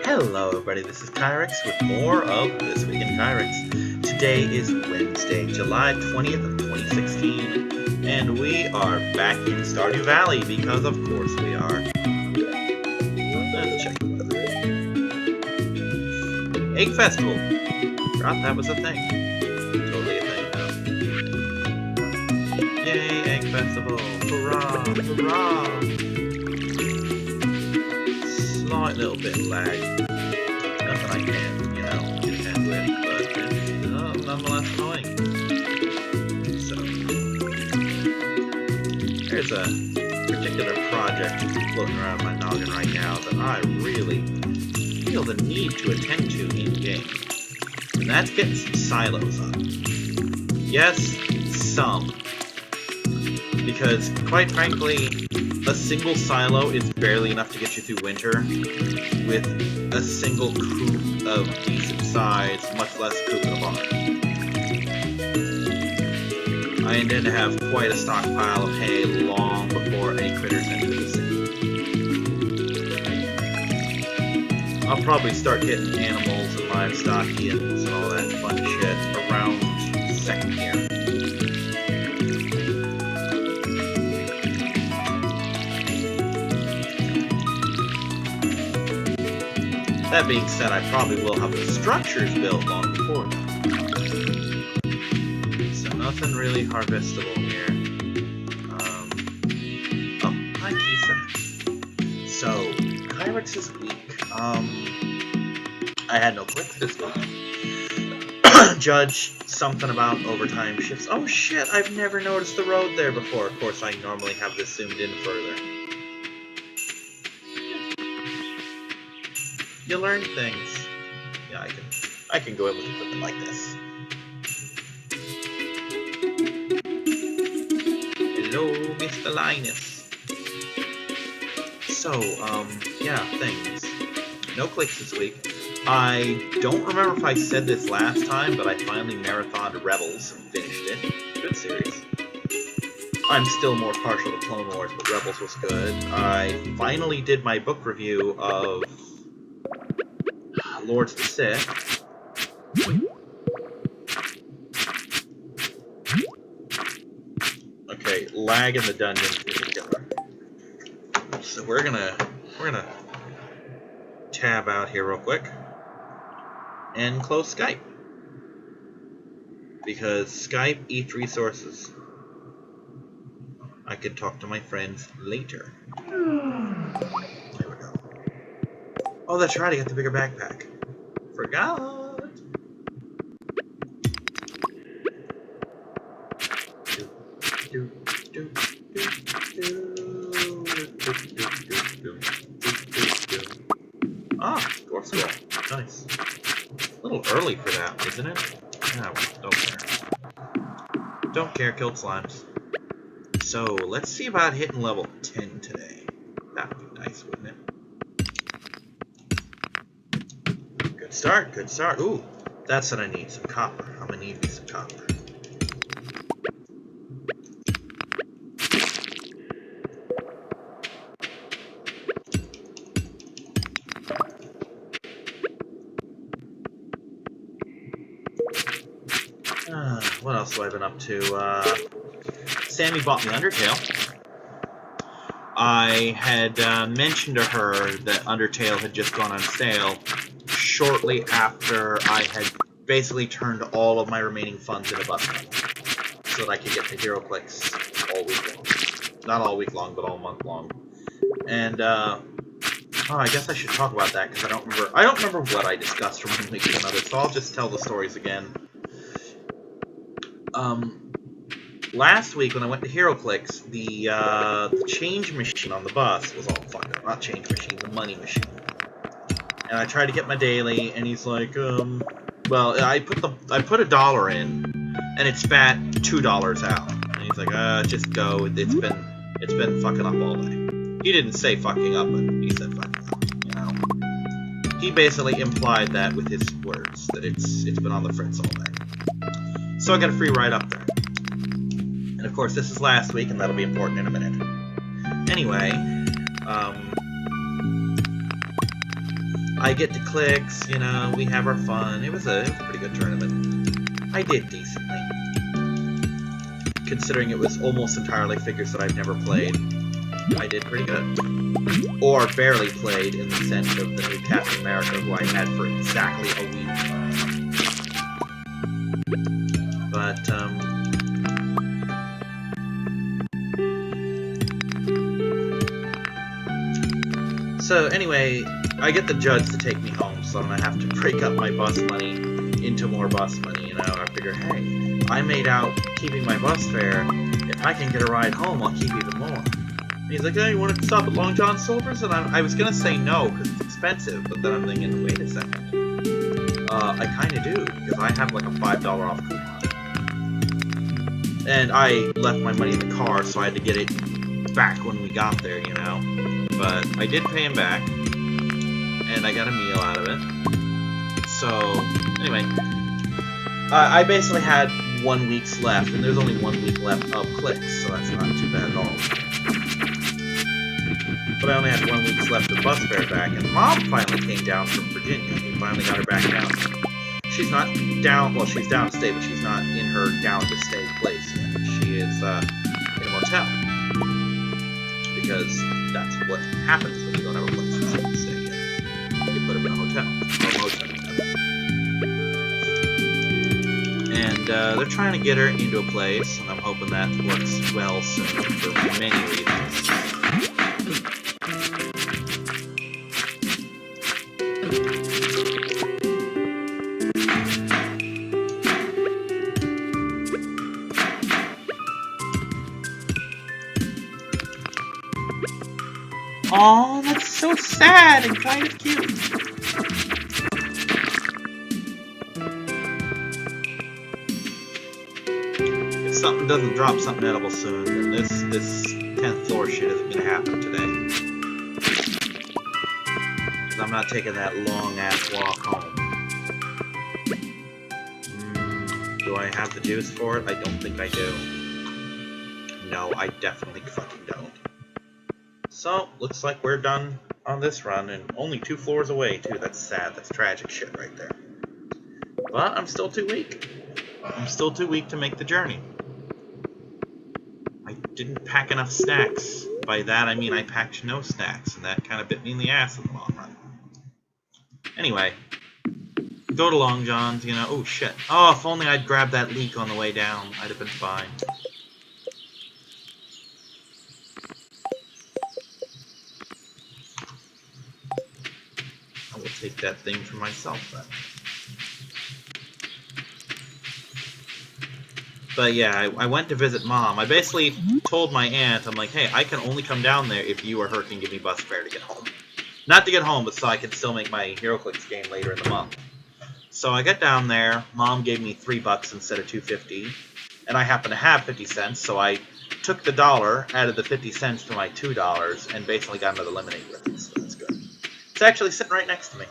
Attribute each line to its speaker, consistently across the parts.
Speaker 1: Hello everybody, this is Kyrix with more of This Week in Kyrix. Today is Wednesday, July 20th of 2016, and we are back in Stardew Valley, because of course we are. Let's check the weather. Egg Festival! Forgot that was a thing. Totally a thing now. Yay, Egg Festival! Hurrah! Hurrah! Slight little bit of lag. Nothing I can, contend with, but it's nonetheless annoying. So, there's a particular project floating around my noggin right now that I really feel the need to attend to in-game. And that's getting some silos up. Yes, some. Because, quite frankly, a single silo is barely enough to get you through winter, with a single coop of decent size, much less coop in a barn. I intend to have quite a stockpile of hay long before any critters enter the scene. I'll probably start getting animals and livestock inns and all that fun shit around second year. That being said, I probably will have the structures built long before that. So nothing really harvestable here. Oh, hi Kisa. So, Kyrix's week. I had no click this week. Judge something about overtime shifts. Oh shit, I've never noticed the road there before. Of course, I normally have this zoomed in further. You learn things. Yeah, I can go in with equipment like this. Hello, Mr. Linus. So, yeah, things. No clicks this week. I don't remember if I said this last time, but I finally marathoned Rebels and finished it. Good series. I'm still more partial to Clone Wars, but Rebels was good. I finally did my book review of Lords of the Sith. Okay, lag in the dungeon. So we're gonna tab out here real quick and close Skype, because Skype eats resources. I can talk to my friends later. There we go. Oh, that's right, I got the bigger backpack. Forgot. Ah, dwarf skull. Nice. A little early for that, isn't it? Yeah, well, don't care. Don't care, killed slimes. So, let's see about hitting level 10 today. That would be nice, wouldn't it? Good start, good start. Ooh, that's what I need, some copper. I'm gonna need me some copper. What else have I been up to? Sammy bought me Undertale. I had mentioned to her that Undertale had just gone on sale shortly after I had basically turned all of my remaining funds into bus money, so that I could get the hero clicks all week long. Not all week long, but all month long. And oh, I guess I should talk about that, because I don't remember what I discussed from one week to another, so I'll just tell the stories again. Last week when I went to HeroClix, the change machine on the bus was all fucked up. Not change machine, the money machine. And I tried to get my daily, and he's like, well, I put $1 in, and it spat $2 out. And he's like, just go. It's been fucking up all day. He didn't say fucking up, but he said fucking up. You know, he basically implied that with his words, that it's been on the fritz all day. So I got a free ride up there. And of course, this is last week, and that'll be important in a minute. Anyway, I get to clix, you know, we have our fun. It was a pretty good tournament. I did decently. Considering it was almost entirely figures that I've never played, I did pretty good. Or barely played in the sense of the new Captain America, who I had for exactly a week. But, so anyway, I get the judge to take me home, so I'm gonna have to break up my bus money into more bus money, you know. I figure, hey, I made out keeping my bus fare. If I can get a ride home, I'll keep even more. And he's like, hey, you want to stop at Long John Silver's? And I was gonna say no, because it's expensive, but then I'm thinking, wait a second. I kinda do, because I have like a $5 off coupon. And I left my money in the car, so I had to get it back when we got there, you know. But I did pay him back, and I got a meal out of it. So, anyway, I basically had 1 week's left, and there's only 1 week left of clix, so that's not too bad at all. But I only had 1 week's left of bus fare back, and Mom finally came down from Virginia. We finally got her back down. She's not down, well, she's down to stay, but she's not in her down to stay place yet. She is in a motel. Because that's what happens when you don't have a place to stay in. You put them in a hotel. Or a motel. And they're trying to get her into a place, and I'm hoping that works well soon for many reasons. Aw, that's so sad and kind of cute. If something doesn't drop something edible soon, then this 10th floor shit isn't gonna happen today. Because I'm not taking that long-ass walk home. Do I have the juice for it? I don't think I do. No, I definitely fucking don't. So, looks like we're done on this run, and only 2 floors away, too. That's sad. That's tragic shit right there. But I'm still too weak. I'm still too weak to make the journey. I didn't pack enough snacks. By that, I mean I packed no snacks, and that kind of bit me in the ass in the long run. Anyway, go to Long John's, you know. Oh, shit. Oh, if only I'd grabbed that leek on the way down. I'd have been fine. I will take that thing for myself, then. But yeah, I went to visit Mom. I basically told my aunt, I'm like, hey, I can only come down there if you or her can give me bus fare to get home. Not to get home, but so I can still make my HeroClix game later in the month. So I got down there. Mom gave me $3 instead of $2.50, and I happen to have 50 cents, so I took the dollar, added the 50 cents to my $2, and basically got another lemonade with it, so that's good. It's actually sitting right next to me.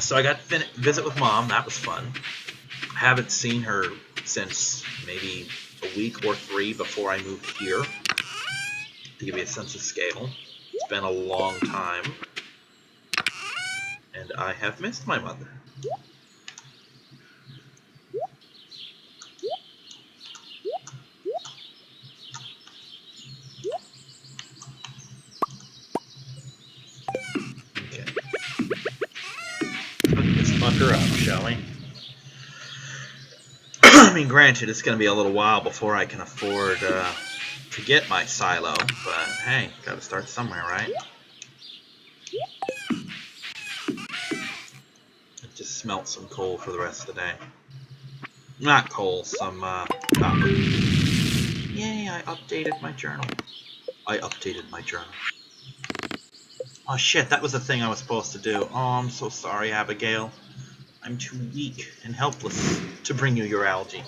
Speaker 1: So I got to visit with Mom. That was fun. I haven't seen her since maybe a week or 3 before I moved here, to give you a sense of scale. It's been a long time, and I have missed my mother. Okay. Let's fuck her up, shall we? I mean, granted, it's going to be a little while before I can afford to get my silo, but hey, gotta start somewhere, right? I just smelt some coal for the rest of the day. Not coal, some copper. Yay, I updated my journal. Oh shit, that was the thing I was supposed to do. Oh, I'm so sorry, Abigail. I'm too weak and helpless to bring you your algae.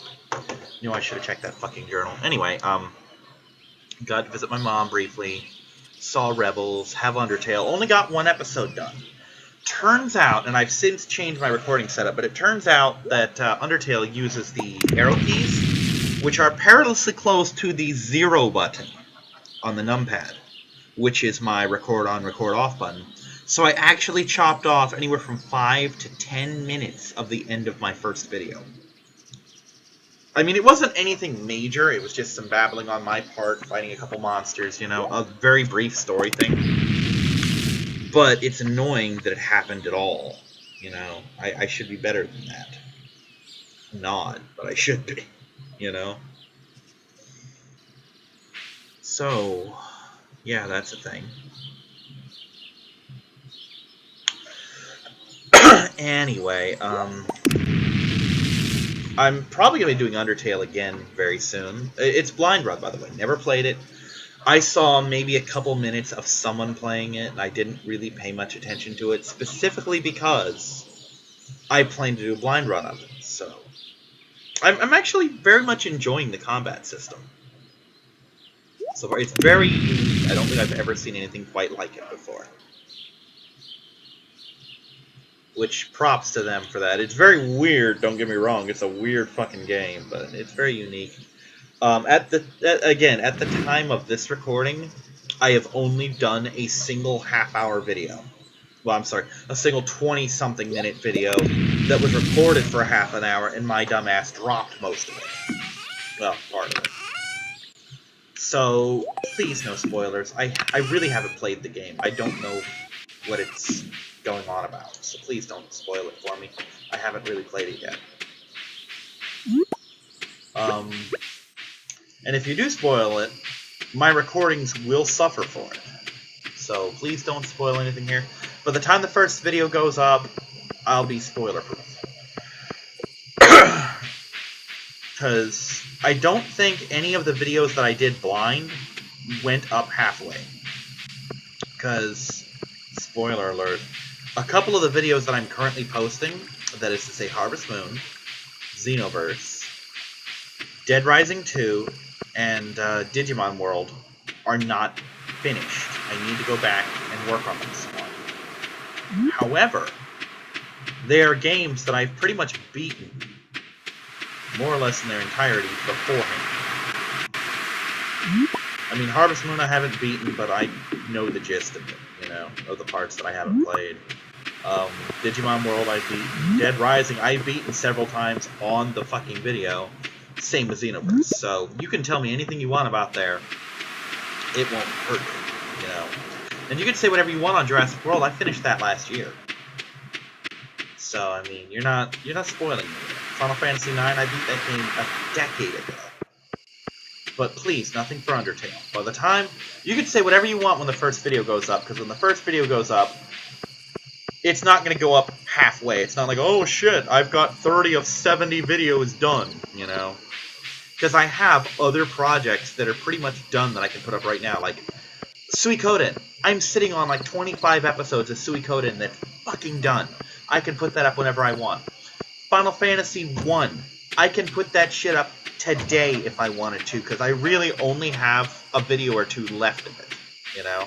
Speaker 1: Knew I should have checked that fucking journal. Anyway, got to visit my mom briefly, saw Rebels, have Undertale, only got 1 episode done. Turns out, and I've since changed my recording setup, but it turns out that Undertale uses the arrow keys, which are perilously close to the 0 button on the numpad. which is my record on, record off button. So I actually chopped off anywhere from 5 to 10 minutes of the end of my first video. I mean, it wasn't anything major, it was just some babbling on my part, fighting a couple monsters, you know, a very brief story thing. But it's annoying that it happened at all, you know. I should be better than that. I'm not, but I should be, you know. So, yeah, that's a thing. Anyway, I'm probably going to be doing Undertale again very soon. It's Blind Run, by the way. Never played it. I saw maybe a couple minutes of someone playing it, and I didn't really pay much attention to it, specifically because I plan to do a blind run of it. So I'm actually very much enjoying the combat system. So far, it's very unique. I don't think I've ever seen anything quite like it before. Which, props to them for that. It's very weird, don't get me wrong. It's a weird fucking game, but it's very unique. At the time of this recording, I have only done a single half-hour video. Well, I'm sorry, a single 20-something minute video that was recorded for a half an hour, and my dumbass dropped most of it. Well, part of it. So, please no spoilers. I really haven't played the game. I don't know what it's going on about, so please don't spoil it for me. I haven't really played it yet. And if you do spoil it, my recordings will suffer for it. So please don't spoil anything here. By the time the first video goes up, I'll be spoiler-proof. Because I don't think any of the videos that I did blind went up halfway. Because, spoiler alert, a couple of the videos that I'm currently posting, that is to say Harvest Moon, Xenoverse, Dead Rising 2, and Digimon World, are not finished. I need to go back and work on them some more. However, they are games that I've pretty much beaten, more or less in their entirety, beforehand. I mean, Harvest Moon I haven't beaten, but I know the gist of it, you know, of the parts that I haven't played. Digimon World I've beaten. Dead Rising I've beaten several times on the fucking video. Same with Xenoverse. So, you can tell me anything you want about there. It won't hurt me, you know. And you can say whatever you want on Jurassic World. I finished that last year. So, I mean, you're not spoiling me. Final Fantasy IX, I beat that game a decade ago. But please, nothing for Undertale. By the time, you can say whatever you want when the first video goes up, because when the first video goes up, it's not going to go up halfway. It's not like, oh shit, I've got 30 of 70 videos done, you know? Because I have other projects that are pretty much done that I can put up right now, like Suikoden. I'm sitting on like 25 episodes of Suikoden that's fucking done. I can put that up whenever I want. Final Fantasy 1. I can put that shit up today if I wanted to, because I really only have a video or two left of it, you know?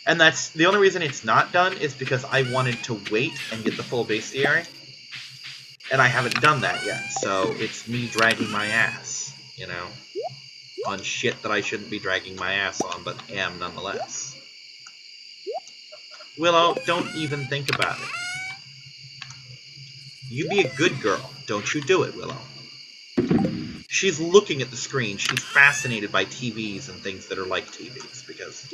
Speaker 1: And that's the only reason it's not done is because I wanted to wait and get the full bestiary, and I haven't done that yet, so it's me dragging my ass, you know, on shit that I shouldn't be dragging my ass on, but am nonetheless. Willow, don't even think about it. You be a good girl. Don't you do it, Willow. She's looking at the screen. She's fascinated by TVs and things that are like TVs, because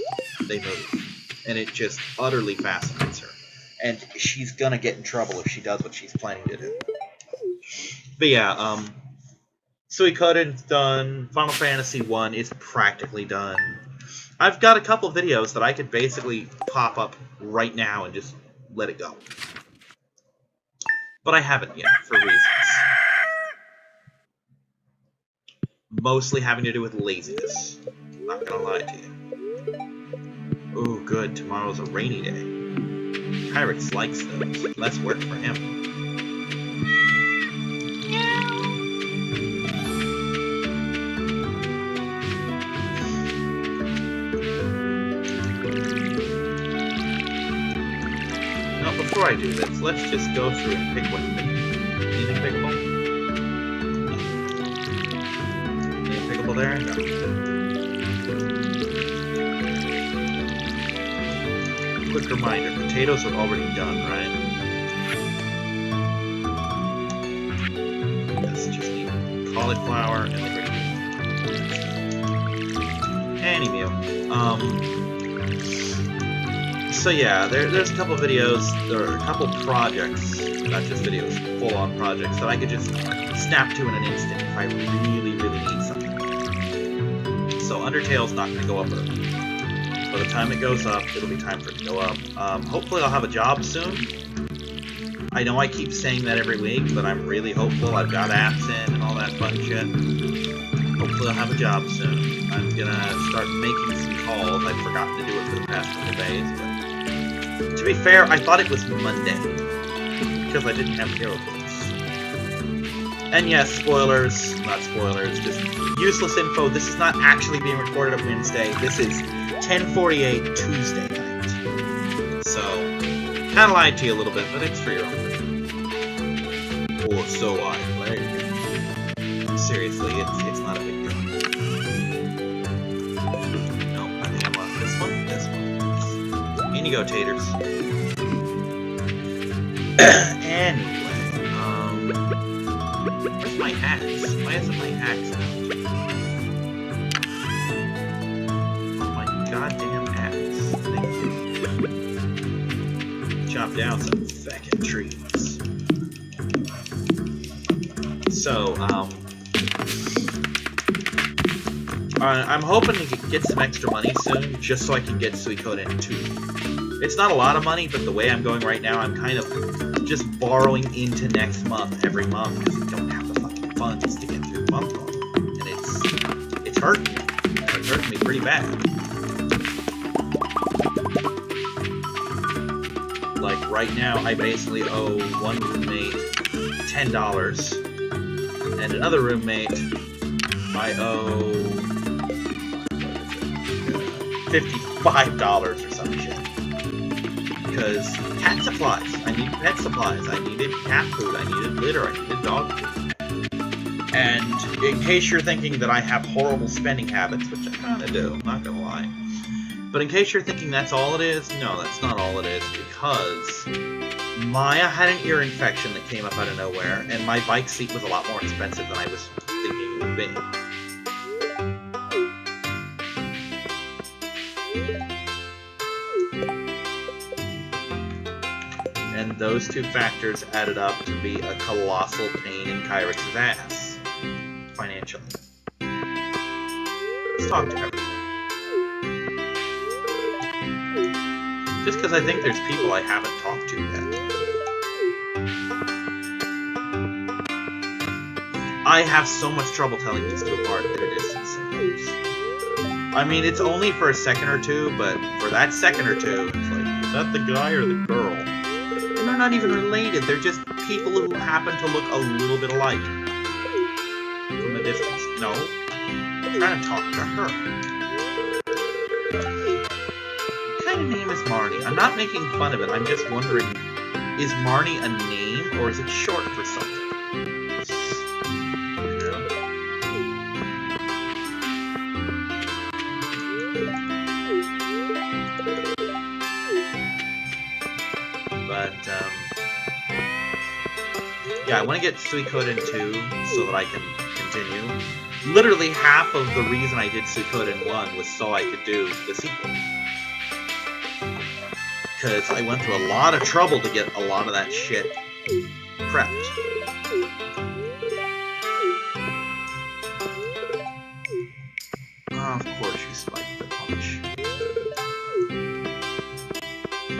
Speaker 1: they move. And it just utterly fascinates her. And she's gonna get in trouble if she does what she's planning to do. But yeah, Suikoden's done. Final Fantasy 1 is practically done. I've got a couple videos that I could basically pop up right now and just let it go. But I haven't yet, for reasons. Mostly having to do with laziness. Not gonna lie to you. Ooh, good. Tomorrow's a rainy day. Kyrix likes those. Less work for him. Now, before I do this, let's just go through and pick what's pickable. Anything pickable? Anything pickable there? No. reminder, potatoes are already done, right? This just needs cauliflower and the gravy. Anywho, so yeah, there's a couple videos, or a couple projects, not just videos, full-on projects, that I could just snap to in an instant if I really, really need something. So Undertale's not going to go up early. By the time it goes up, it'll be time for it to go up. Hopefully I'll have a job soon. I know I keep saying that every week, but I'm really hopeful. I've got apps in and all that fun shit. Hopefully I'll have a job soon. I'm gonna start making some calls. I've forgotten to do it for the past couple days, but to be fair, I thought it was Monday, because I didn't have HeroClix. And yes, spoilers, not spoilers, just useless info. This is not actually being recorded on Wednesday. This is 10:48 Tuesday night. So, kind of lied to you a little bit, but it's for your own good. Or so I play. Seriously, it's not a big deal. No, I think I'm on this one. In you go, taters. Anyway, where's my axe? Why isn't my axe out? Oh my goddamn axe. Thank you. Chop down some fucking trees. So, I'm hoping to get some extra money soon, just so I can get Suikoden 2. It's not a lot of money, but the way I'm going right now, I'm kind of just borrowing into next month every month because I don't have the fucking funds to get through the month long. And it's hurting me. It's hurting me pretty bad. Like right now, I basically owe one roommate $10, and another roommate I owe $55 or some shit. Because cat supplies, I needed pet supplies, I needed cat food, I needed litter, I needed dog food. And in case you're thinking that I have horrible spending habits, which I kinda do, I'm not gonna lie. But in case you're thinking that's all it is, no, that's not all it is, because Maya had an ear infection that came up out of nowhere, and my bike seat was a lot more expensive than I was thinking it would be. And those two factors added up to be a colossal pain in Kyrix's ass, financially. Let's talk to everyone. Just because I think there's people I haven't talked to yet. I have so much trouble telling these two apart at a distance sometimes. I mean, it's only for a second or two, but for that second or two, it's like, is that the guy or the girl? And they're not even related, they're just people who happen to look a little bit alike. From a distance. No. I'm trying to talk to her. What kind of name is Marnie? I'm not making fun of it, I'm just wondering, is Marnie a name, or is it short for something? Yeah, I want to get Suikoden 2 so that I can continue. Literally half of the reason I did Suikoden 1 was so I could do the sequel. Because I went through a lot of trouble to get a lot of that shit prepped. Oh, of course you spiked the punch.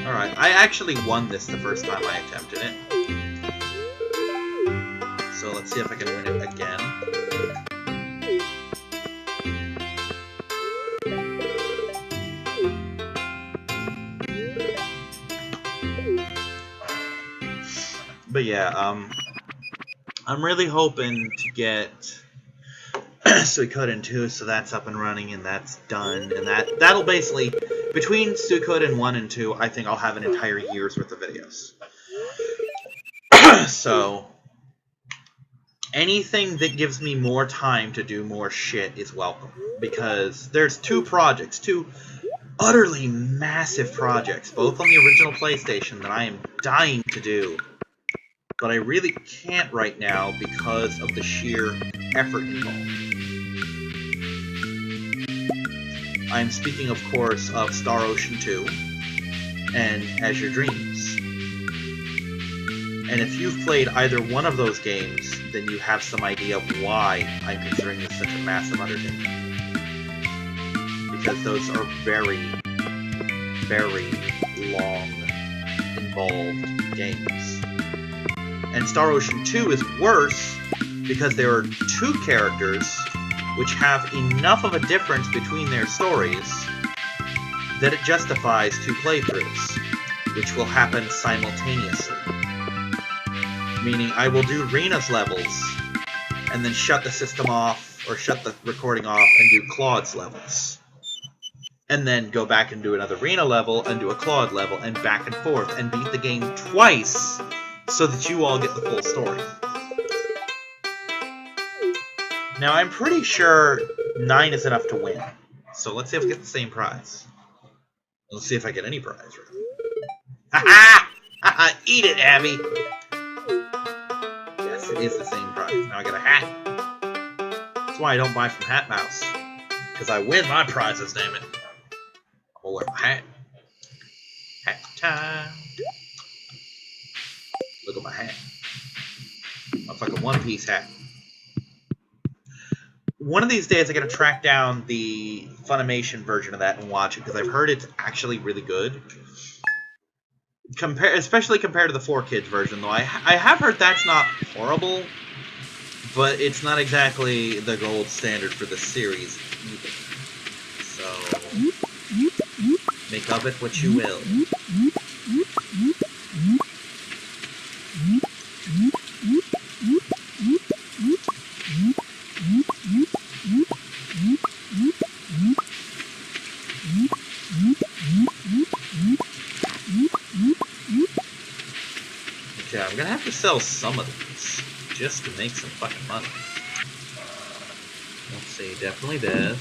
Speaker 1: Alright, I actually won this the first time I attempted it. So let's see if I can win it again. But yeah, I'm really hoping to get Suikoden 2, so that's up and running and that's done. And that'll basically, between Suikoden 1 and 2, I think I'll have an entire year's worth of videos. So anything that gives me more time to do more shit is welcome. Because there's two projects, two utterly massive projects, both on the original PlayStation, that I am dying to do. But I really can't right now because of the sheer effort involved. I'm speaking, of course, of Star Ocean 2 and Azure Dreams. And if you've played either one of those games, then you have some idea of why I'm considering this such a massive undertaking. Because those are very, very long, involved games. And Star Ocean 2 is worse because there are two characters which have enough of a difference between their stories that it justifies two playthroughs, which will happen simultaneously. Meaning I will do Rena's levels, and then shut the system off, or shut the recording off, and do Claude's levels. And then go back and do another Rena level, and do a Claude level, and back and forth, and beat the game twice, so that you all get the full story. Now, I'm pretty sure 9 is enough to win. So let's see if we get the same prize. Let's see if I get any prize, really. Ha-ha! Ha-ha! Eat it, Abby! Yes, it is the same prize. Now I get a hat. That's why I don't buy from Hat Mouse. Because I win my prizes, damn it. I'll wear my hat. Hat time. Look at my hat. Looks like a one-piece hat. One of these days I gotta track down the Funimation version of that and watch it, because I've heard it's actually really good. Especially compared to the 4Kids version, though. I have heard that's not horrible, but it's not exactly the gold standard for the series either. So, make of it what you will. Okay, I'm gonna have to sell some of these just to make some fucking money. Let's see, definitely this.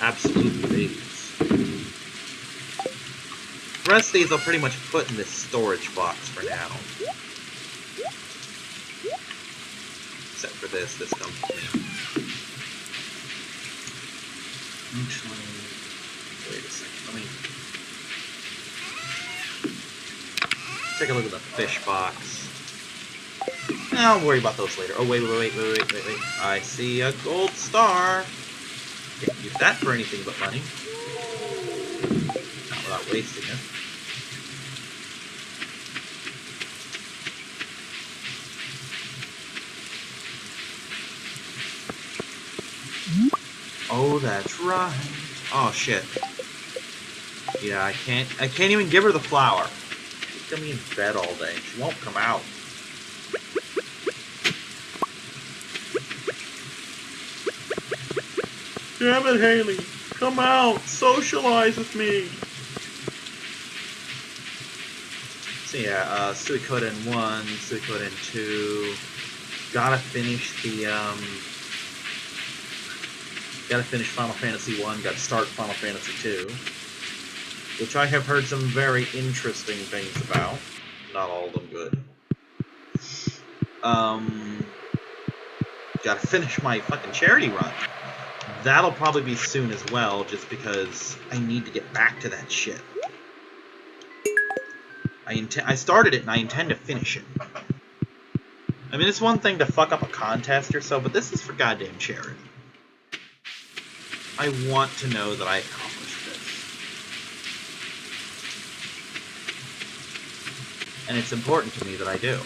Speaker 1: Absolutely these. The rest of these I'll pretty much put in this storage box for now. Except for this comes with me. Actually, wait a second, let me take a look at the fish box. I'll worry about those later. Oh, wait. I see a gold star. Can't use that for anything but money. Not without wasting it. Oh, that's right. Oh, shit. Yeah, I can't even give her the flower. She's gonna be in bed all day. She won't come out. Damn it, Haley. Come out. Socialize with me. So yeah, Suikoden 1, Suikoden 2. Gotta finish the, gotta finish Final Fantasy 1, gotta start Final Fantasy 2. Which I have heard some very interesting things about. Not all of them good. Gotta finish my fucking charity run. That'll probably be soon as well, just because I need to get back to that shit. I started it and I intend to finish it. I mean, it's one thing to fuck up a contest or so, but this is for goddamn charity. I want to know that I accomplished this. And it's important to me that I do.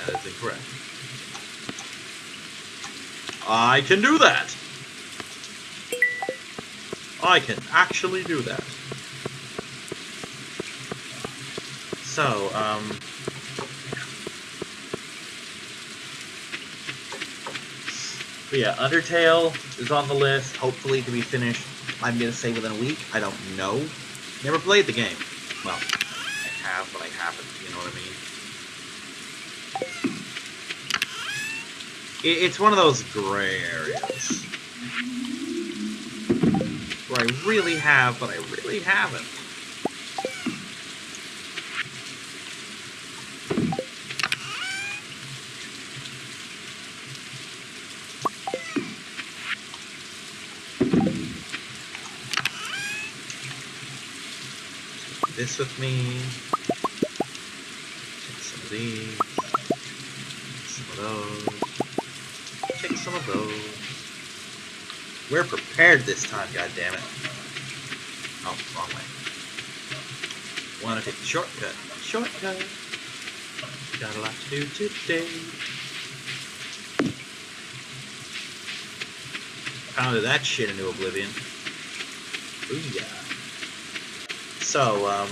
Speaker 1: That is incorrect. I can do that! I can actually do that. So, but yeah, Undertale is on the list, hopefully to be finished, I'm gonna say within a week. I don't know. Never played the game. Well, I have, but I haven't, you know what I mean? It's one of those gray areas where I really have, but I really haven't. Take this with me. Take some of these. Some of those. Take some of those. We're prepared this time, goddammit. Oh, wrong way. Wanna take the shortcut. Shortcut. Got a lot to do today. Pounded that shit into oblivion. Booyah. So, like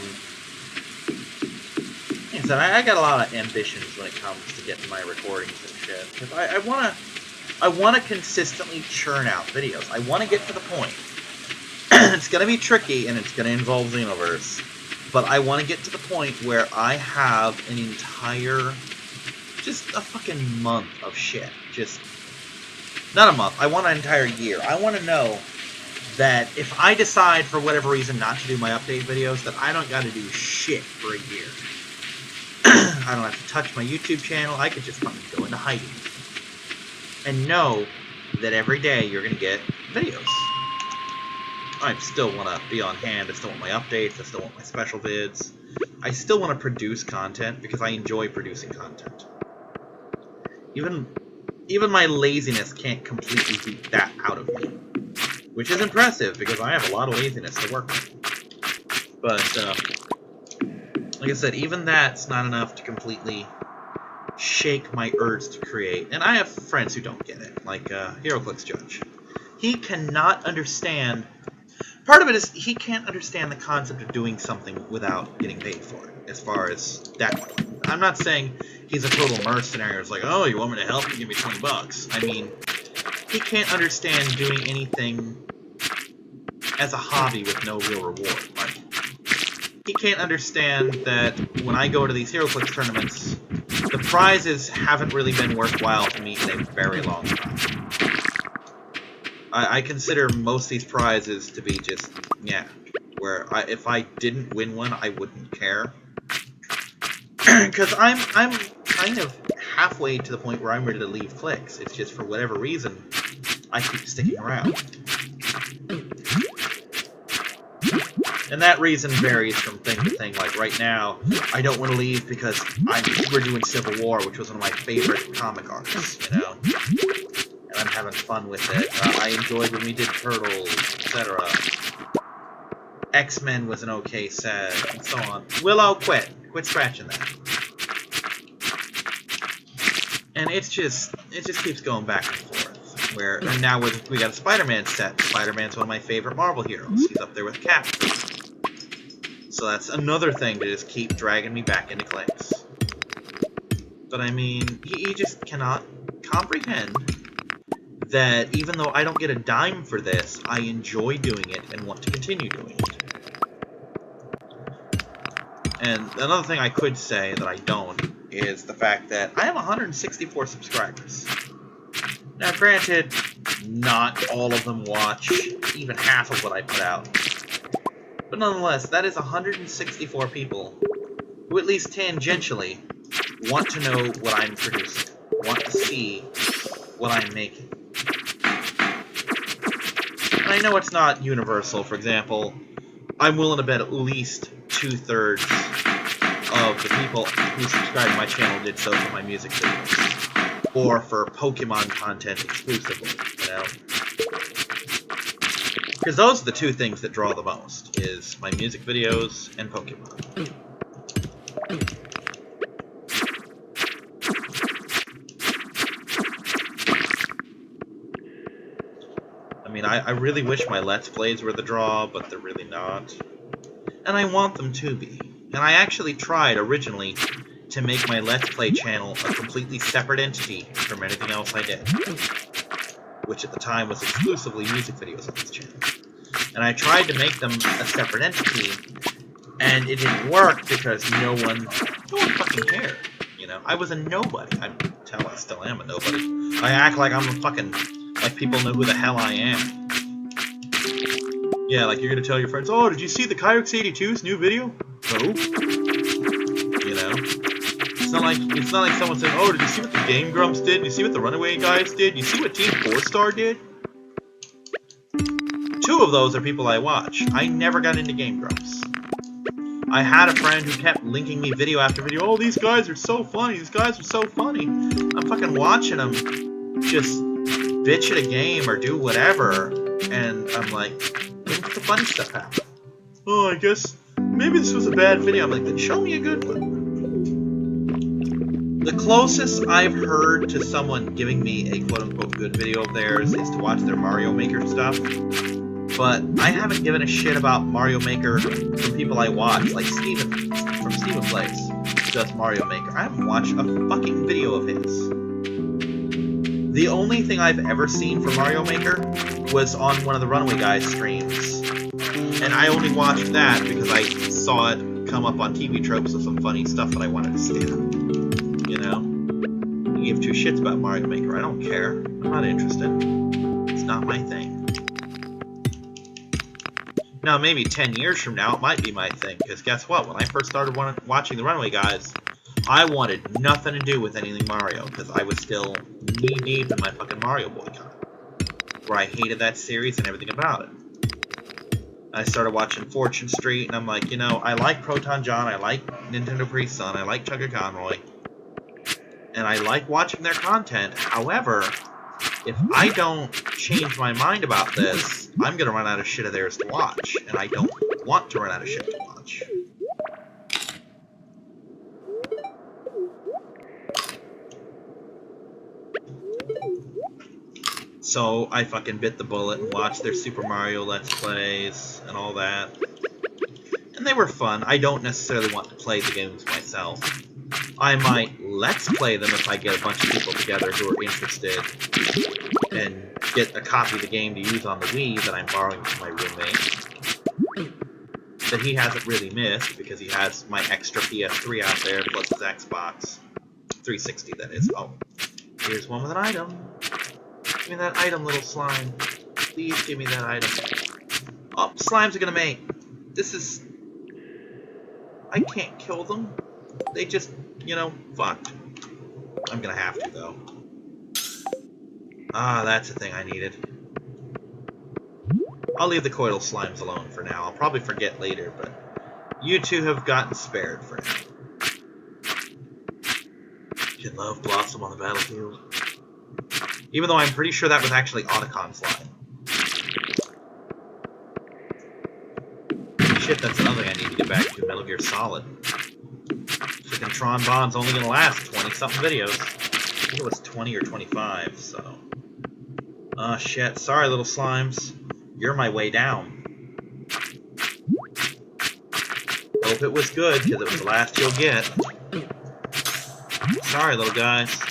Speaker 1: I said, I got a lot of ambitions when it comes to getting my recordings and shit. Because I wanna consistently churn out videos. I wanna get to the point. It's gonna be tricky and it's gonna involve Xenoverse. But I wanna get to the point where I have an entire, just a fucking month of shit. Just, not a month, I want an entire year. I wanna know that if I decide for whatever reason not to do my update videos, that I don't gotta do shit for a year. I don't have to touch my YouTube channel, I could just fucking go into hiding. And know that every day you're gonna get videos. I still want to be on hand, I still want my updates, I still want my special vids. I still want to produce content because I enjoy producing content. Even my laziness can't completely beat that out of me. Which is impressive because I have a lot of laziness to work with. But, like I said, even that's not enough to completely shake my urge to create. And I have friends who don't get it, like HeroClix Judge. He cannot understand. Part of it is he can't understand the concept of doing something without getting paid for it, as far as that. I'm not saying he's a total mercenary. It's like, oh, you want me to help you? Give me $20. I mean, he can't understand doing anything as a hobby with no real reward. Like, he can't understand that when I go to these HeroClix tournaments, the prizes haven't really been worthwhile to me in a very long time. I consider most of these prizes to be just, yeah, where if I didn't win one, I wouldn't care. Because I'm kind of halfway to the point where I'm ready to leave Clix. It's just for whatever reason, I keep sticking around. And that reason varies from thing to thing. Like right now, I don't want to leave because we're doing Civil War, which was one of my favorite comic arcs, you know? And I'm having fun with it. I enjoyed when we did Turtles, etc. X-Men was an okay set, and so on. Willow, quit scratching that. And it just keeps going back and forth. And now we got a Spider-Man set. Spider-Man's one of my favorite Marvel heroes. He's up there with Cap. So that's another thing to just keep dragging me back into Clix. But I mean, he just cannot comprehend that even though I don't get a dime for this, I enjoy doing it and want to continue doing it. And another thing I could say that I don't is the fact that I have 164 subscribers. Now granted, not all of them watch even half of what I put out. But nonetheless, that is 164 people who at least tangentially want to know what I'm producing, want to see what I'm making. And I know it's not universal. For example, I'm willing to bet at least 2/3 of the people who subscribe to my channel did so for my music videos. Or for Pokemon content exclusively, you know? Because those are the two things that draw the most, is my music videos and Pokemon. I mean, I really wish my Let's Plays were the draw, but they're really not. And I want them to be. And I actually tried, originally, to make my Let's Play channel a completely separate entity from anything else I did. Which at the time was exclusively music videos on this channel. And I tried to make them a separate entity, and it didn't work because no one fucking cared. You know, I was a nobody. tell I still am a nobody. I act like I'm a fucking... like people know who the hell I am. Yeah, like you're gonna tell your friends, oh, did you see the Kyrix 82's new video? No. You know? It's not like someone said, oh, did you see what the Game Grumps did? Did you see what the Runaway Guys did? Did you see what Team 4-Star did? 2 of those are people I watch. I never got into Game Grumps. I had a friend who kept linking me video after video. Oh, these guys are so funny. These guys are so funny. I'm fucking watching them just bitch at a game or do whatever. And I'm like, when did the funny stuff happen? Oh, I guess maybe this was a bad video. I'm like, then show me a good one. The closest I've heard to someone giving me a quote-unquote good video of theirs is to watch their Mario Maker stuff. But I haven't given a shit about Mario Maker from people I watch, like Steven from Steven Plays, who does Mario Maker. I haven't watched a fucking video of his. The only thing I've ever seen from Mario Maker was on one of the Runaway Guys streams. And I only watched that because I saw it come up on TV Tropes with some funny stuff that I wanted to see. You know? You give 2 shits about Mario Maker. I don't care. I'm not interested. It's not my thing. Now, maybe 10 years from now, it might be my thing. Because guess what? When I first started watching the Runaway Guys, I wanted nothing to do with anything Mario. Because I was still knee-deep in my fucking Mario boycott. Where I hated that series and everything about it. I started watching Fortune Street, and I'm like, you know, I like Proton John, I like Nintendo Priest Son, I like Chugga Conroy. And I like watching their content. However, if I don't change my mind about this, I'm going to run out of shit of theirs to watch. And I don't want to run out of shit to watch. So I fucking bit the bullet and watched their Super Mario Let's Plays and all that. And they were fun. I don't necessarily want to play the games myself. I might let's play them if I get a bunch of people together who are interested and get a copy of the game to use on the Wii that I'm borrowing from my roommate. That he hasn't really missed because he has my extra PS3 out there plus his Xbox 360, that is. Oh, here's one with an item. Give me that item, little slime. Please give me that item. Oh, slimes are gonna mate. This is... I can't kill them. They just, you know, fucked. I'm gonna have to, though. Ah, that's the thing I needed. I'll leave the coital slimes alone for now. I'll probably forget later, but you two have gotten spared for now. You can love Blossom on the battlefield. Even though I'm pretty sure that was actually Otacon slime. Shit, that's another thing I need to get back to. Metal Gear Solid. Freaking Tron Bond's only gonna last 20-something videos. I think it was 20 or 25, so... Oh shit, sorry little slimes. You're my way down. Hope it was good, because it was the last you'll get. Sorry little guys.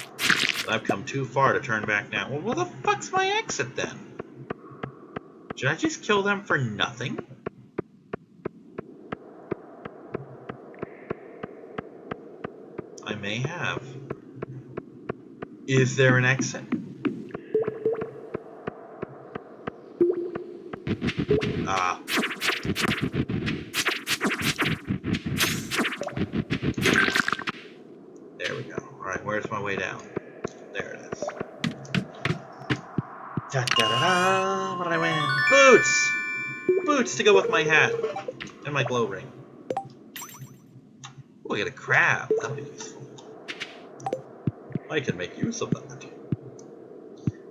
Speaker 1: I've come too far to turn back now. Well, where the fuck's my exit then? Did I just kill them for nothing? I may have. Is there an exit? Ah. There we go. Alright, where's my way down? There it is. Da-da-da-da! What did I win? Boots! Boots to go with my hat. And my glow ring. Oh, I got a crab. That'll be useful. I can make use of that. It's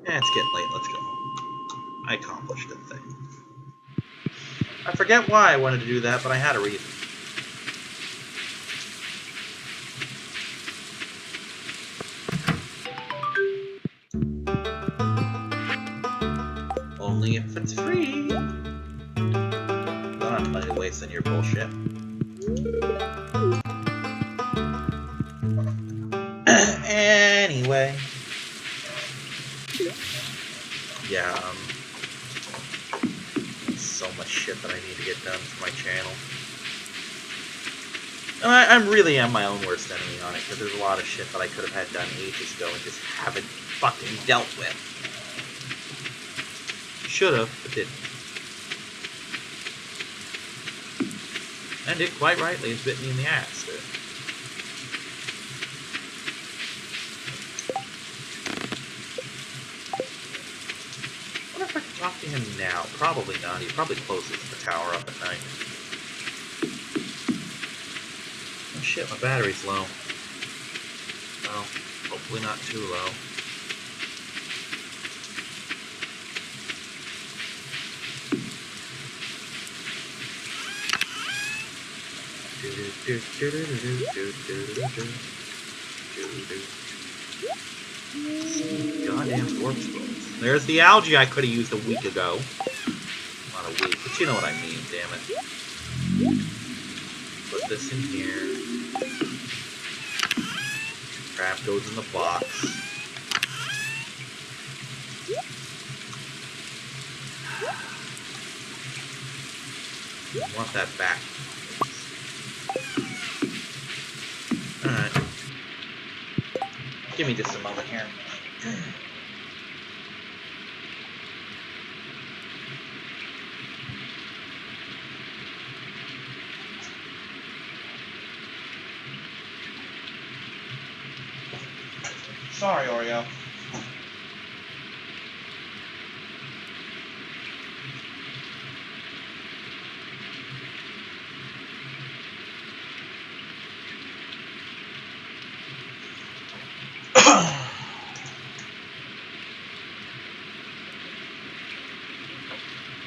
Speaker 1: getting late. Let's go home. I accomplished a thing. I forget why I wanted to do that, but I had a reason. Only if it's free. Don't have money to waste on your bullshit. Anyway. Yeah, so much shit that I need to get done for my channel. And I really am my own worst enemy on it, because there's a lot of shit that I could have had done ages ago and just haven't fucking dealt with. Should have, but didn't. And it quite rightly has bit me in the ass, dude. I wonder if I can talk to him now. Probably not. He probably closes the tower up at night. Oh shit, my battery's low. Well, hopefully not too low. Goddamn corpse rolls. There's the algae I could have used a week ago. Not a week, but you know what I mean, damn it. Put this in here. Crab goes in the box. I want that back. Alright. Give me just a moment here. Sorry, Oreo.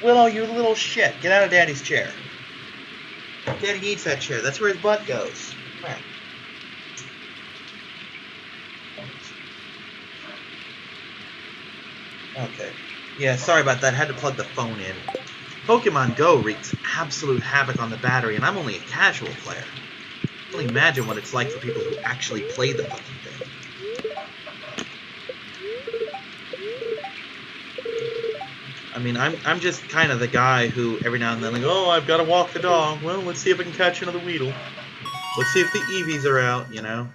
Speaker 1: Willow, you little shit. Get out of Daddy's chair. Daddy needs that chair. That's where his butt goes. Come here. Okay. Yeah, sorry about that. I had to plug the phone in. Pokemon Go wreaks absolute havoc on the battery, and I'm only a casual player. I can only imagine what it's like for people who actually play the fucking thing. I mean, I'm just kind of the guy who every now and then like, oh, I've got to walk the dog. Well, let's see if I can catch another Weedle. Let's see if the Eevees are out, you know.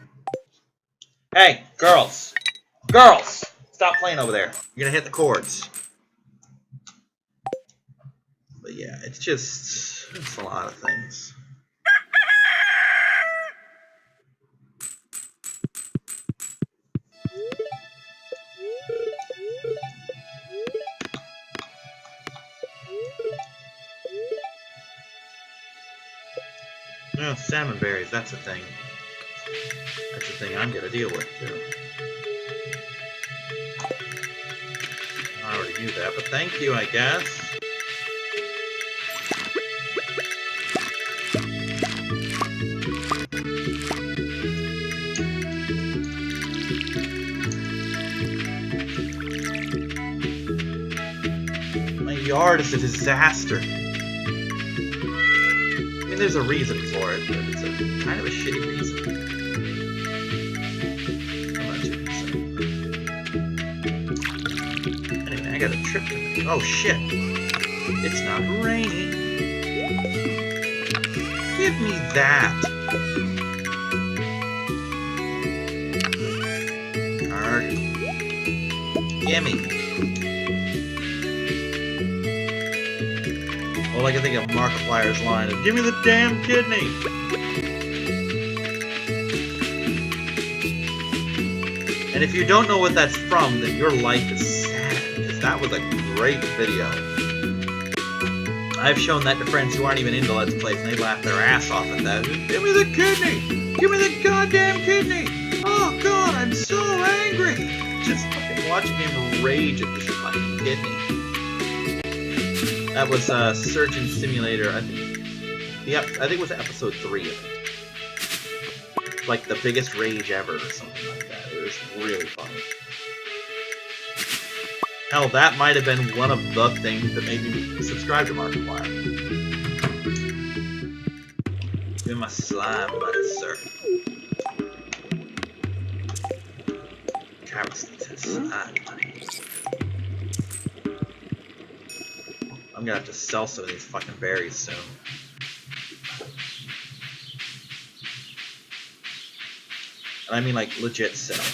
Speaker 1: Hey, girls! Girls! Stop playing over there. You're gonna hit the cords. But yeah, it's a lot of things. Yeah, salmon berries, that's a thing. That's the thing I'm gonna deal with, too. I already knew that, but thank you, I guess. My yard is a disaster. I mean, there's a reason for it, but it's a kind of a shitty reason. I'm not too concerned. Anyway, I got a trip to make. Oh shit! It's not raining. Give me that. Arg. Gimme. All I can think of Markiplier's line is, give me the damn kidney! And if you don't know what that's from, then your life is sad, because that was a great video. I've shown that to friends who aren't even into Let's Plays, and they laugh their ass off at that. Give me the kidney! Give me the goddamn kidney! Oh god, I'm so angry! Just fucking watching him rage at this fucking kidney. That was Surgeon Simulator. I think it was episode 3 of it. Like the biggest rage ever, or something like that. It was really funny. Hell, that might have been one of the things that made me subscribe to Markiplier. Give me my slime, buddy, sir. Kyrix needs his slime, buddy. I'm gonna have to sell some of these fucking berries soon. I mean, like, legit sit-up.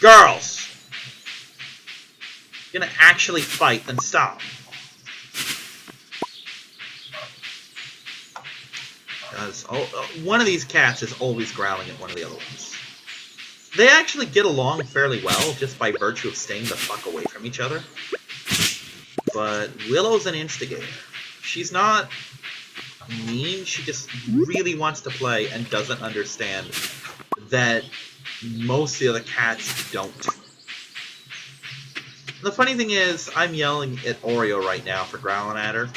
Speaker 1: Girls! You're gonna actually fight, then stop. Because one of these cats is always growling at one of the other ones. They actually get along fairly well, just by virtue of staying the fuck away from each other. But Willow's an instigator. She's not mean, she just really wants to play and doesn't understand that most of the other cats don't. The funny thing is, I'm yelling at Oreo right now for growling at her.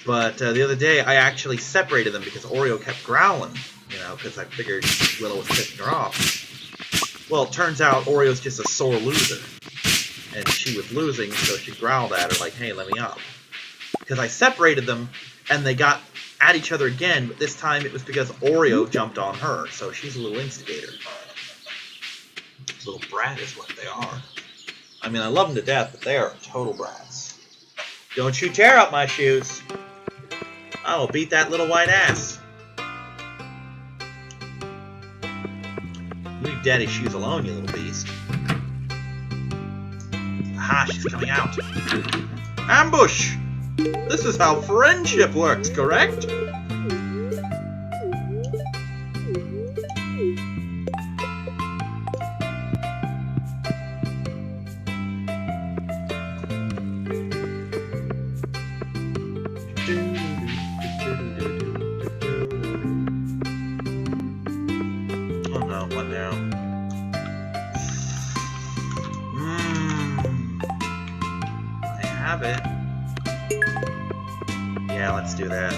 Speaker 1: But the other day, I actually separated them because Oreo kept growling, you know, because I figured Willow was pissing her off. Well, it turns out Oreo's just a sore loser. And she was losing, so she growled at her like, hey, let me up. Because I separated them, and they got at each other again, but this time it was because Oreo jumped on her, so she's a little instigator. Little brat is what they are. I mean, I love them to death, but they are total brats. Don't you tear up my shoes. I will beat that little white ass. Leave Daddy's shoes alone, you little beast. Aha, she's coming out. Ambush! This is how friendship works, correct? Oh no, what now? I have it. Yeah, let's do that.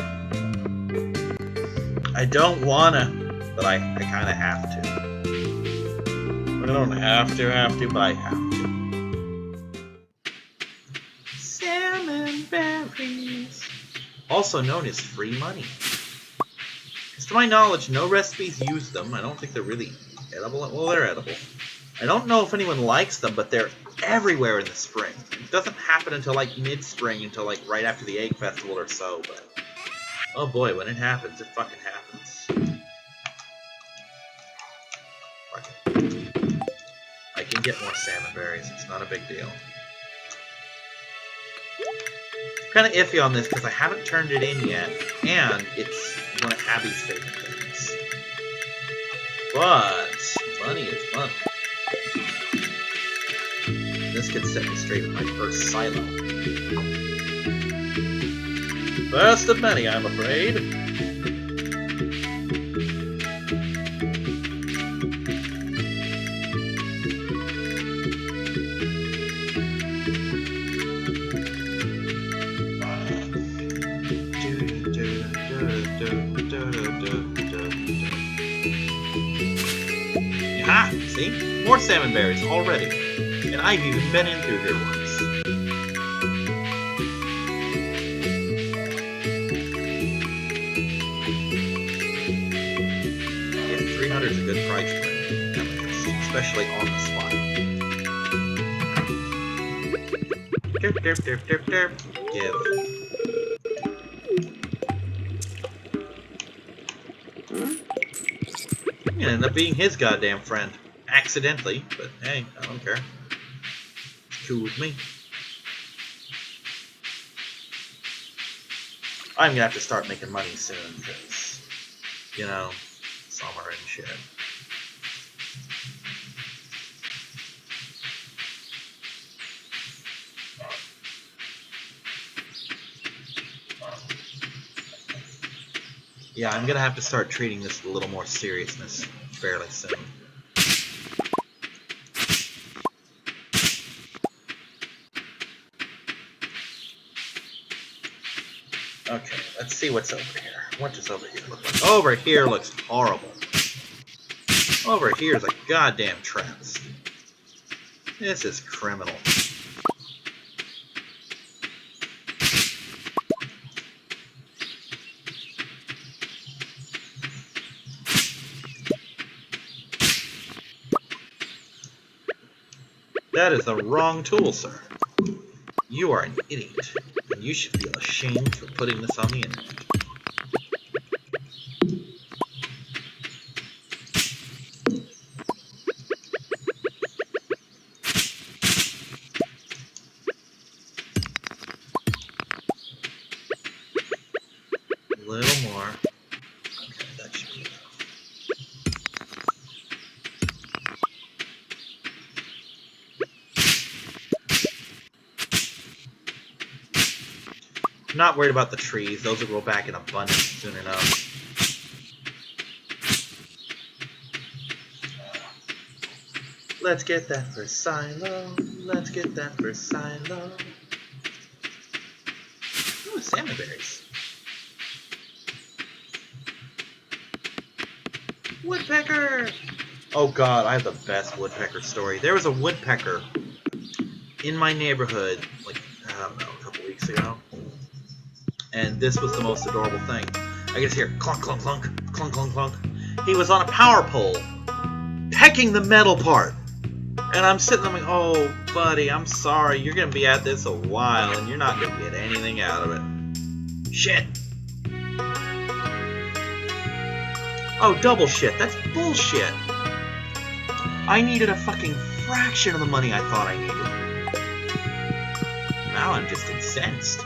Speaker 1: I don't wanna, but I kinda have to. I don't have to, but I have to. Salmon berries. Also known as free money. Because to my knowledge, no recipes use them. I don't think they're really edible. Well, they're edible. I don't know if anyone likes them, but they're everywhere in the spring. It doesn't happen until like mid-spring, until like right after the Egg Festival or so, but oh boy, when it happens, it fucking happens. Fuck it. I can get more salmon berries, it's not a big deal. I'm kind of iffy on this because I haven't turned it in yet, and it's one of Abby's favorite things. But money is money. This could set me straight with my first silo. First of many, I'm afraid. Aha! See? More salmon berries already. And I've even been in through here once. Yeah, 300 is a good price for it, especially on the spot. Derp, derp, derp, derp, derp. Give. You end up being his goddamn friend. Accidentally, but hey, I don't care. Cool with me. I'm gonna have to start making money soon, because, you know, summer and shit. Yeah, I'm gonna have to start treating this with a little more seriousness fairly soon. Okay, let's see what's over here. What does over here look like? Over here looks horrible. Over here is a goddamn travesty. This is criminal. That is the wrong tool, sir. You are an idiot, and you should feel ashamed for putting this on the internet. I'm not worried about the trees. Those will grow back in abundance soon enough. Let's get that first silo. Let's get that first silo. Ooh, salmon berries. Woodpecker! Oh god, I have the best woodpecker story. There was a woodpecker in my neighborhood, like, I don't know, a couple weeks ago. And this was the most adorable thing. I just hear clunk, clunk, clunk, clunk, clunk, clunk. He was on a power pole, pecking the metal part. And I'm sitting there like, oh, buddy, I'm sorry. You're going to be at this a while, and you're not going to get anything out of it. Shit. Oh, double shit. That's bullshit. I needed a fucking fraction of the money I thought I needed. Now I'm just incensed.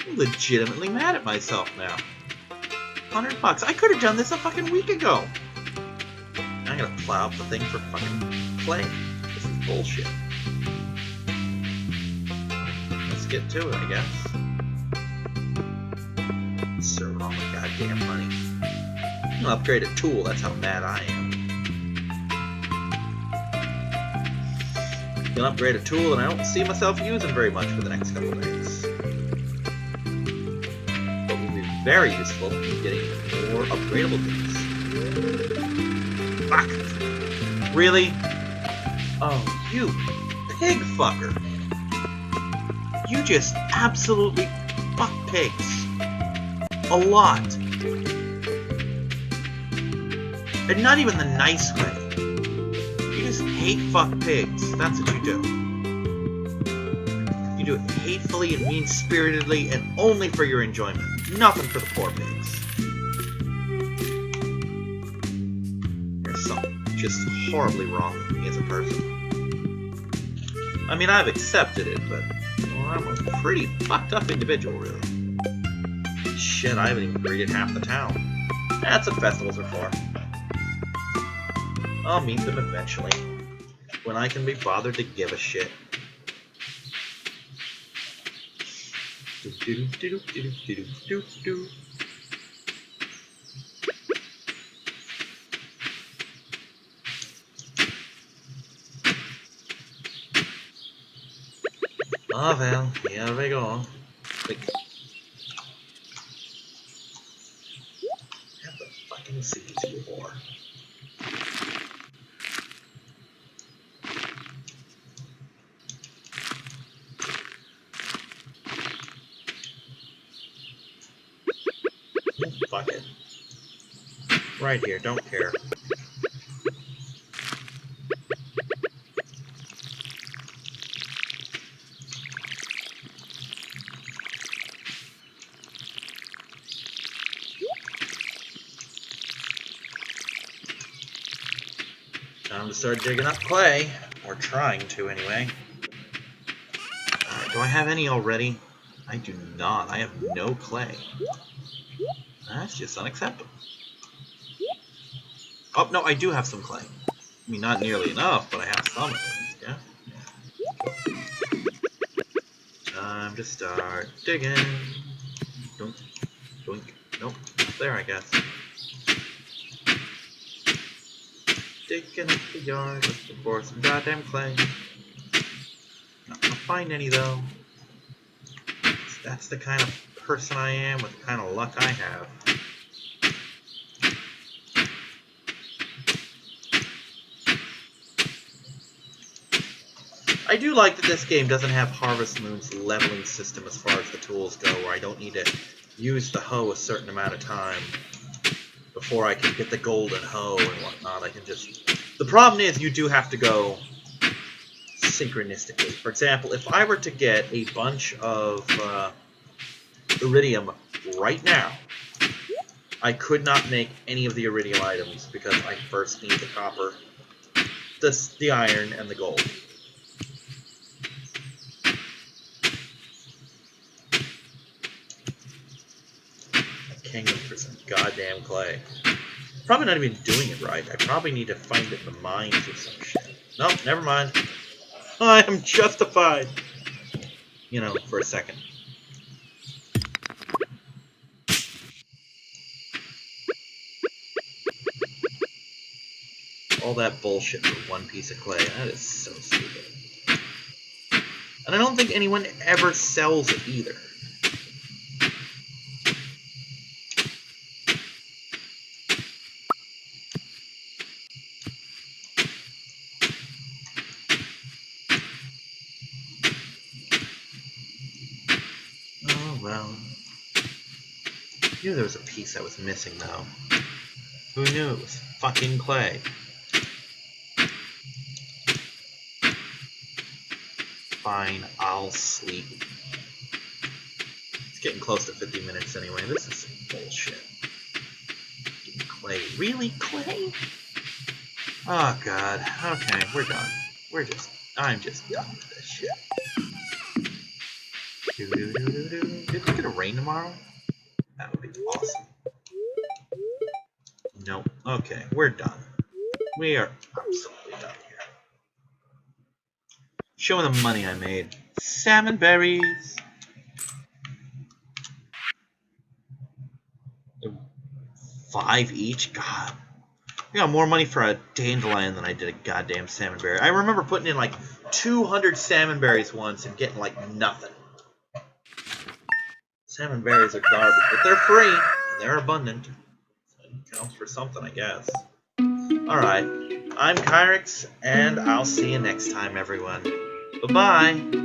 Speaker 1: I'm legitimately mad at myself now. $100. I could have done this a fucking week ago. I'm gonna plow up the thing for fucking clay. This is bullshit. Let's get to it, I guess. Serve all my goddamn money. I'm gonna upgrade a tool, that's how mad I am. I'm gonna upgrade a tool that I don't see myself using very much for the next couple of days. But will be very useful in getting more upgradable things. Fuck! Really? Oh, you pig fucker! You just absolutely fuck pigs. A lot. And not even the nice way. You just hate fuck pigs. That's what you do. You do it hatefully and mean-spiritedly and only for your enjoyment. Nothing for the poor pigs. There's something just horribly wrong with me as a person. I mean, I've accepted it, but well, I'm a pretty fucked up individual, really. Shit, I haven't even greeted half the town. That's what festivals are for. I'll meet them eventually, when I can be bothered to give a shit. Oh well, here we go. Like, have the fucking seeds, you whore. Fuck it. Right here, don't care. Time to start digging up clay. Or trying to, anyway. Do I have any already? I do not. I have no clay. That's just unacceptable. Oh, no, I do have some clay. I mean, not nearly enough, but I have some at least, yeah? Time to start digging. Doink, doink. Nope, it's there, I guess. Digging up the yard, looking for some goddamn clay. Not gonna find any, though. That's the kind of person I am, with the kind of luck I have. I do like that this game doesn't have Harvest Moon's leveling system as far as the tools go, where I don't need to use the hoe a certain amount of time before I can get the golden hoe and whatnot. I can just... The problem is you do have to go synchronistically. For example, if I were to get a bunch of iridium right now, I could not make any of the iridium items because I first need the copper, the iron, and the gold. Kingdom for some goddamn clay. Probably not even doing it right. I probably need to find it in the mines or some shit. Nope, never mind. I am justified. You know, for a second. All that bullshit for one piece of clay. That is so stupid. And I don't think anyone ever sells it either. Oh, well. I knew there was a piece I was missing, though. Who knew it was fucking clay? Fine, I'll sleep. It's getting close to 50 minutes anyway. This is some bullshit. Clay. Really? Clay? Oh, God. Okay, we're done. I'm just done with this shit. Do do do do do. Do you think it'll rain tomorrow? That would be awesome. Nope. Okay, we're done. We are absolutely done here. Show me the money I made. Salmon berries. 5 each? God. I got more money for a dandelion than I did a goddamn salmon berry. I remember putting in like 200 salmon berries once and getting like nothing. Salmon berries are garbage, but they're free and they're abundant. So it counts for something, I guess. Alright, I'm Kyrix, and I'll see you next time, everyone. Bye-bye.